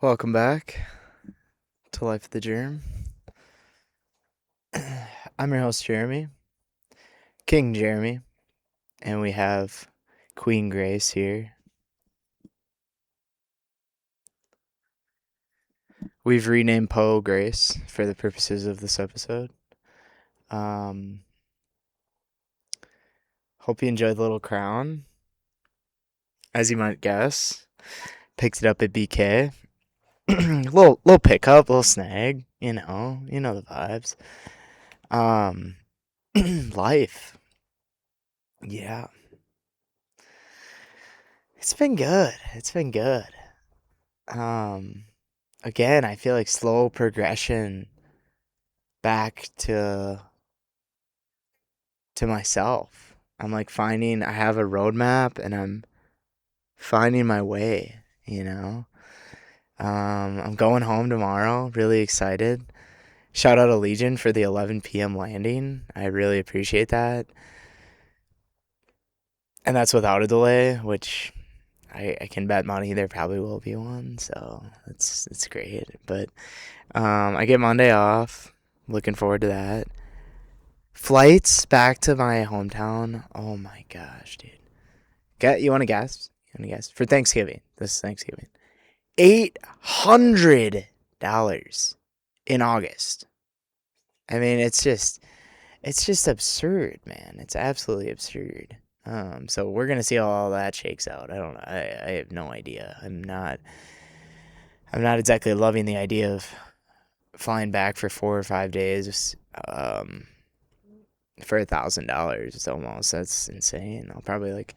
Welcome back to Life of the Germ. I'm your host, Jeremy, King Jeremy, and we have Queen Grace here. We've renamed Poe Grace for the purposes of this episode. Um, Hope you enjoyed the little crown. As you might guess, picked it up at BK. little pickup, little snag. You know the vibes. Um, Life, yeah, it's been good. It's been good. Um, Again, I feel like slow progression back to myself. I'm like finding I have a roadmap and I'm finding my way, you know? I'm going home tomorrow, really excited. Shout out to Legion for the 11 p.m. landing. I really appreciate that. And that's without a delay, which I can bet money there probably will be one, so it's great. But I get Monday off. Looking forward to that. Flights back to my hometown. Oh my gosh, dude. You want to guess? You want to guess? For Thanksgiving. This is Thanksgiving. $800 in August. I mean, it's just absurd, man. It's absolutely absurd. So we're gonna see how all that shakes out. I don't know. I have no idea. I'm not exactly loving the idea of flying back for 4 or 5 days. For $1,000, it's almost that's insane. I'll probably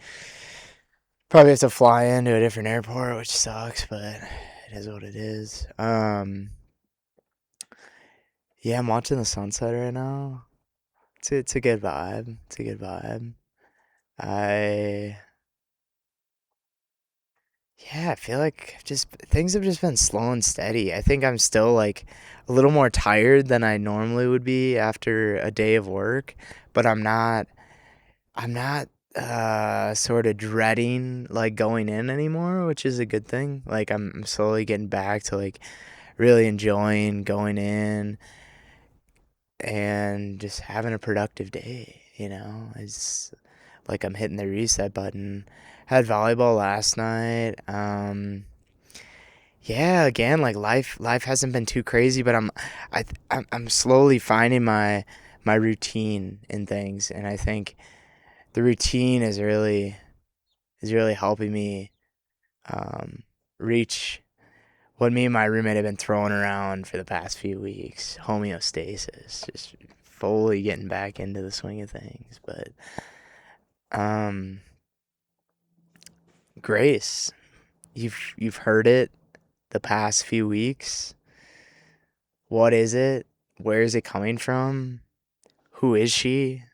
have to fly into a different airport, which sucks, but it is what it is. Yeah, I'm watching the sunset right now. It's a good vibe. It's a good vibe. I Yeah, I feel like just things have just been slow and steady. I think I'm still like a little more tired than I normally would be after a day of work, but I'm not sort of dreading like going in anymore, which is a good thing. Like I'm slowly getting back to like really enjoying going in and just having a productive day, you know? It's like I'm hitting the reset button. Had volleyball last night. Yeah, again, like life hasn't been too crazy, but I'm slowly finding my routine in things, and I think the routine is really helping me um, reach what me and my roommate have been throwing around for the past few weeks, homeostasis, just fully getting back into the swing of things. But um, Grace, you've heard it the past few weeks. What is it? Where is it coming from? Who is she?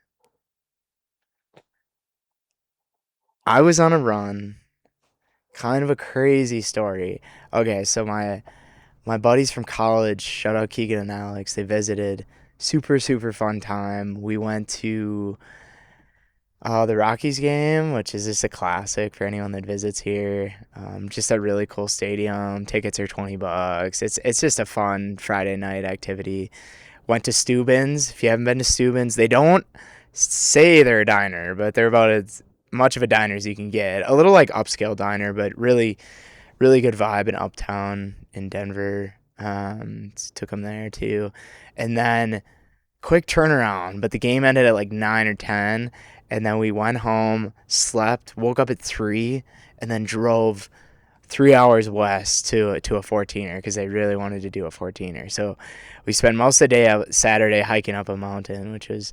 I was on a run. Kind of a crazy story. Okay, so my buddies from college, shout out Keegan and Alex, they visited. Super, super fun time. We went to the Rockies game, which is just a classic for anyone that visits here. Just a really cool stadium. Tickets are $20. It's just a fun Friday night activity. Went to Steuben's. If you haven't been to Steuben's, they don't say they're a diner, but they're about as much of a diner as you can get. A little like upscale diner, but really, really good vibe in Uptown in Denver. Took them there too, and then quick turnaround. But the game ended at like 9 or 10, and then we went home, slept, woke up at 3, and then drove 3 hours west to a 14er because they really wanted to do a 14er. So we spent most of the day out Saturday hiking up a mountain, which was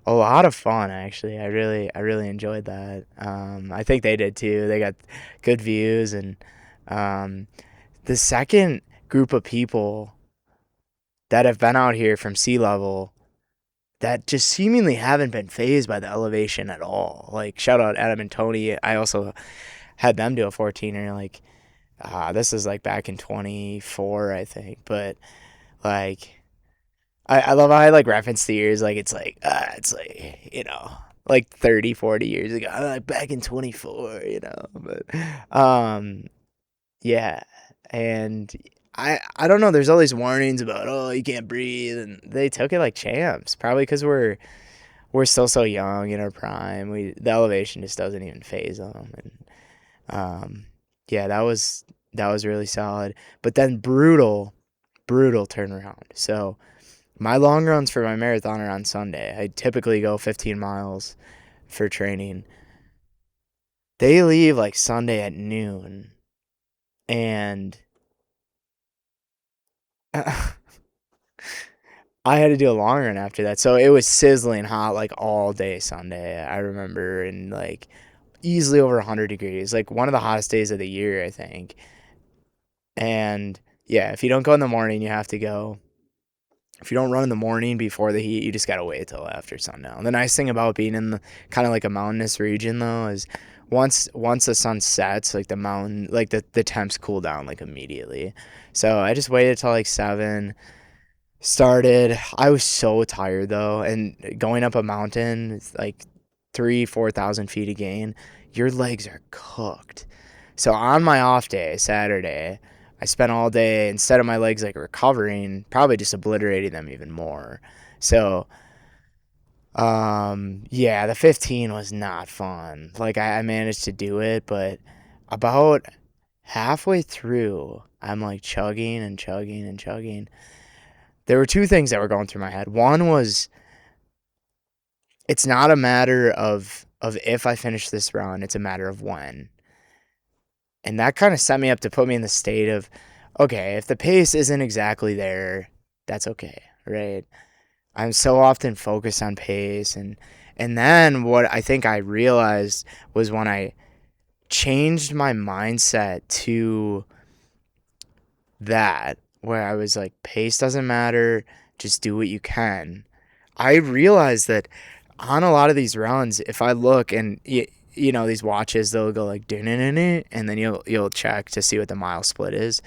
a lot of fun actually. I really enjoyed that. I think they did too. They got good views, and um, the second group of people that have been out here from sea level that just seemingly haven't been phased by the elevation at all. Like shout out Adam and Tony. I also had them do a 14er. Like this is like back in 24, I think. But like I love how I like reference the years. Like it's like like 30, 40 years ago. Like back in 24. But um yeah, and I don't know. There's all these warnings about, oh, you can't breathe, and they took it like champs. Probably because we're still so young in our prime. The elevation just doesn't even phase them. And yeah, that was really solid. But then brutal turnaround. So my long runs for my marathon are on Sunday. I typically go 15 miles for training. They leave like Sunday at noon, and I had to do a long run after that. So it was sizzling hot like all day Sunday. I remember, and like easily over 100 degrees, like one of the hottest days of the year, I think. And yeah, if you don't go in the morning, you have to go. If you don't run in the morning before the heat, you just gotta wait till after sundown. The nice thing about being in the kind of like a mountainous region though is once the sun sets, like the mountain, like the temps cool down like immediately. So I just waited till like 7, started. I was so tired though, and going up a mountain, it's like 3, 4 thousand feet a gain. Your legs are cooked. So on my off day, Saturday, I spent all day, instead of my legs like recovering, probably just obliterating them even more. So yeah, the 15 was not fun. Like I managed to do it, but about halfway through, I'm like chugging and chugging and chugging. There were two things that were going through my head. One was, it's not a matter of if I finish this run, it's a matter of when. And that kind of set me up to put me in the state of, okay, if the pace isn't exactly there, that's okay, right? I'm so often focused on pace, and then what I think I realized was when I changed my mindset to that, where I was like, pace doesn't matter, just do what you can. I realized that on a lot of these runs, if I look and these watches, they'll go like and then you'll check to see what the mile split is,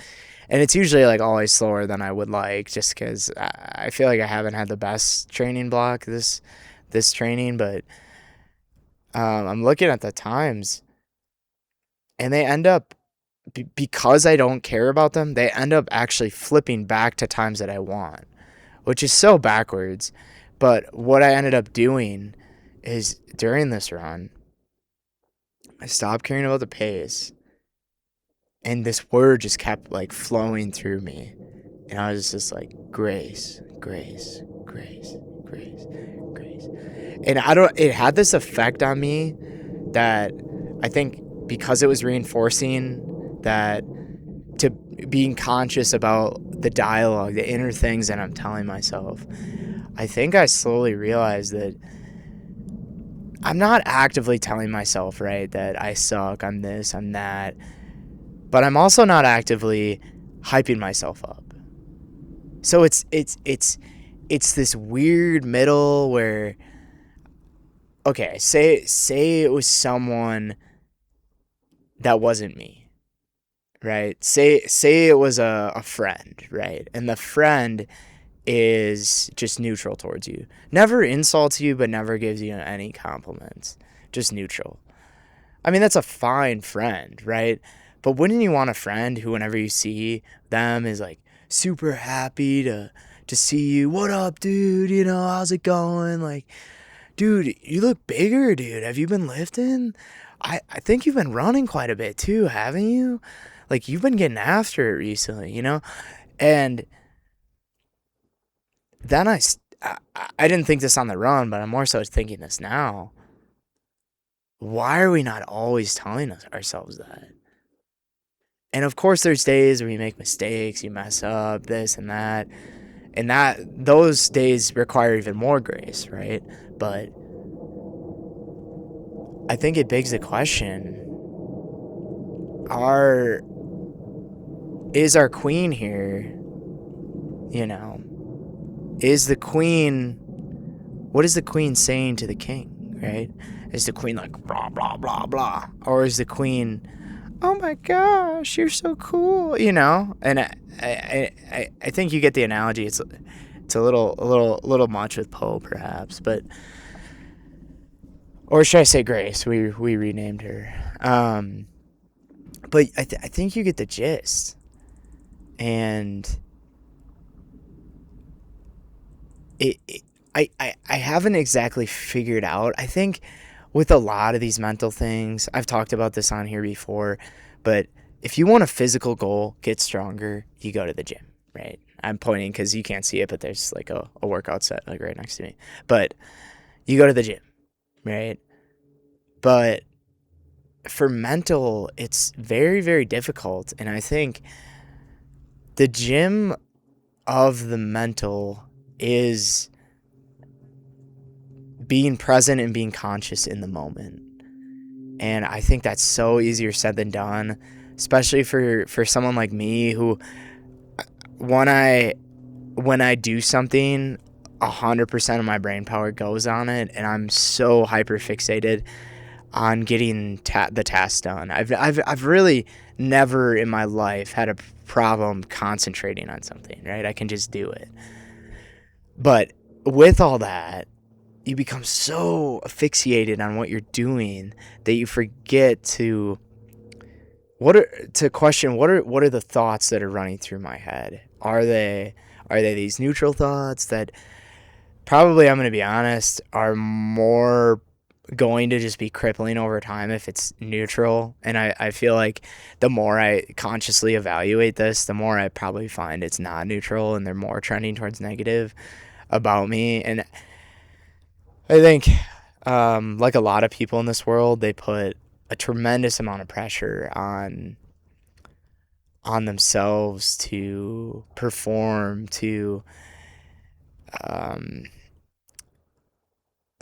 and it's usually like always slower than I would like, just because I feel like I haven't had the best training block this training, but I'm looking at the times, and they end up because I don't care about them, they end up actually flipping back to times that I want, which is so backwards. But what I ended up doing is during this run, I stopped caring about the pace, and this word just kept like flowing through me. And I was just like, grace, grace, grace, grace, grace. And it had this effect on me that I think because it was reinforcing that, to being conscious about the dialogue, the inner things that I'm telling myself, I think I slowly realized that I'm not actively telling myself, right, that I suck, I'm this, I'm that, but I'm also not actively hyping myself up. So it's this weird middle where, okay, say it was someone that wasn't me, right? Say it was a friend, right? And the friend is just neutral towards you. Never insults you, but never gives you any compliments. Just neutral. I mean, that's a fine friend, right? But wouldn't you want a friend who, whenever you see them, is like super happy to see you? What up, dude? How's it going? Like, dude, you look bigger, dude. Have you been lifting? I think you've been running quite a bit too, haven't you? Like, you've been getting after it recently. And then I didn't think this on the run, but I'm more so thinking this now. Why are we not always telling ourselves that? And of course, there's days where you make mistakes, you mess up, this and that. And those days require even more grace, right? But I think it begs the question, are is our queen here, you know? Is the queen, what is the queen saying to the king, right? Is the queen like blah blah blah blah, or is the queen, oh my gosh, you're so cool, And I think you get the analogy. It's a little much with Poe, perhaps, but, or should I say Grace? We renamed her. But I think you get the gist. And it I haven't exactly figured out. I think with a lot of these mental things, I've talked about this on here before, but if you want a physical goal, get stronger, you go to the gym, right? I'm pointing because you can't see it, but there's like a workout set like right next to me. But you go to the gym, right? But for mental, it's very, very difficult. And I think the gym of the mental is being present and being conscious in the moment. And I think that's so easier said than done, especially for someone like me who when I do something, 100% of my brain power goes on it, and I'm so hyper fixated on getting the task done. I've really never in my life had a problem concentrating on something, right? I can just do it. But with all that, you become so asphyxiated on what you're doing that you forget to question what are the thoughts that are running through my head. Are they these neutral thoughts that probably, I'm going to be honest, are more going to just be crippling over time if it's neutral. And I feel like the more I consciously evaluate this, the more I probably find it's not neutral and they're more trending towards negative about me. And I think, like a lot of people in this world, they put a tremendous amount of pressure on themselves to perform, to um,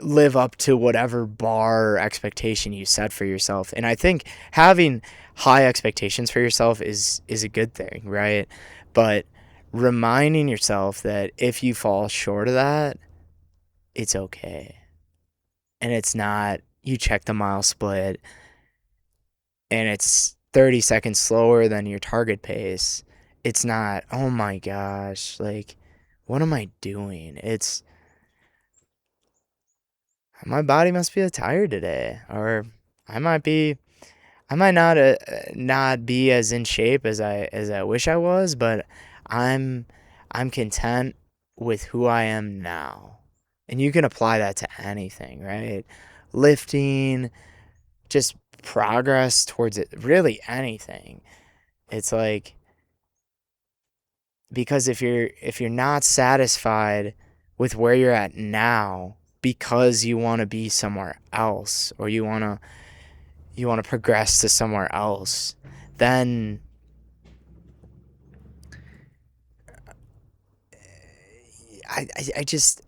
live up to whatever bar or expectation you set for yourself. And I think having high expectations for yourself is a good thing, right? But reminding yourself that if you fall short of that, it's okay. And it's not you check the mile split and it's 30 seconds slower than your target pace. It's not, oh my gosh, like what am I doing? It's my body must be tired today, or I might be I might not be as in shape as I wish I was, but I'm I'm content with who I am now. And you can apply that to anything, right? Lifting, just progress towards it, really anything. It's like because if you're not satisfied with where you're at now because you want to be somewhere else or you want to progress to somewhere else, then I just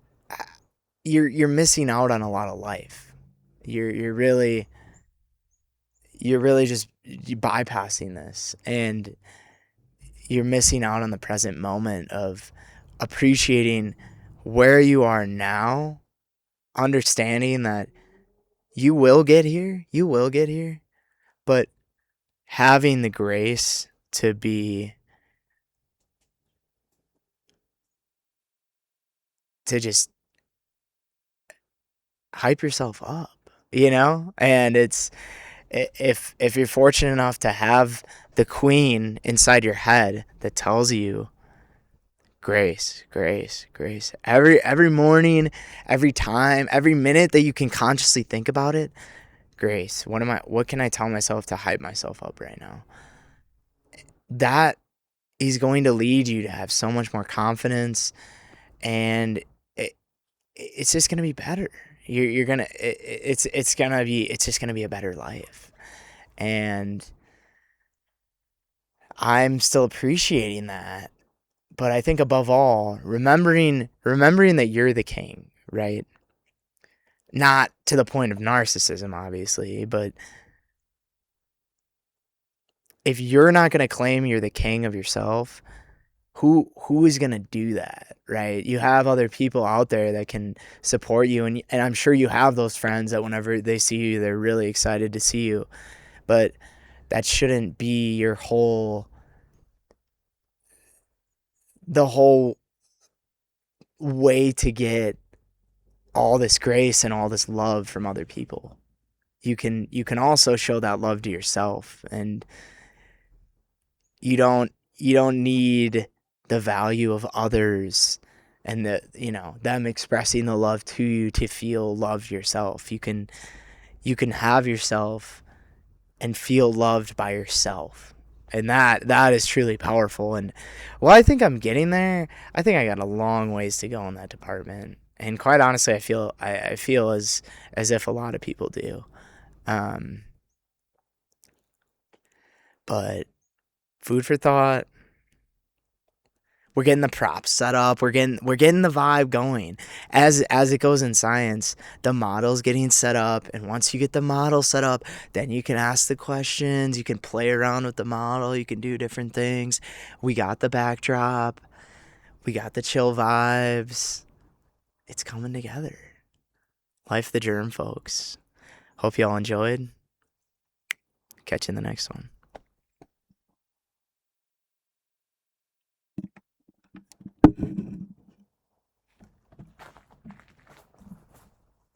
you're missing out on a lot of life. You're really just bypassing this, and you're missing out on the present moment of appreciating where you are now, understanding that you will get here, but having the grace to just hype yourself up. And it's if you're fortunate enough to have the queen inside your head that tells you grace, grace, grace every morning, every time, every minute that you can consciously think about it, grace. What can I tell myself to hype myself up right now? That is going to lead you to have so much more confidence, and it, it's just gonna be better. You're gonna it's just gonna be a better life. And I'm still appreciating that. But I think above all, remembering that you're the king, right? Not to the point of narcissism, obviously, but if you're not gonna claim you're the king of yourself, who is gonna do that, right? You have other people out there that can support you, and I'm sure you have those friends that whenever they see you, they're really excited to see you. But that shouldn't be the whole way to get all this grace and all this love from other people. You can also show that love to yourself, and you don't you don't need the value of others and them expressing the love to you to feel loved yourself. You can have yourself and feel loved by yourself. And that is truly powerful. And well, I think I'm getting there. I think I got a long ways to go in that department. And quite honestly, I feel as if a lot of people do. Um, but food for thought. We're getting the props set up. We're getting the vibe going. As it goes in science, the model's getting set up, and once you get the model set up, then you can ask the questions, you can play around with the model, you can do different things. We got the backdrop, we got the chill vibes. It's coming together. Life the germ, folks. Hope y'all enjoyed. Catch you in the next one.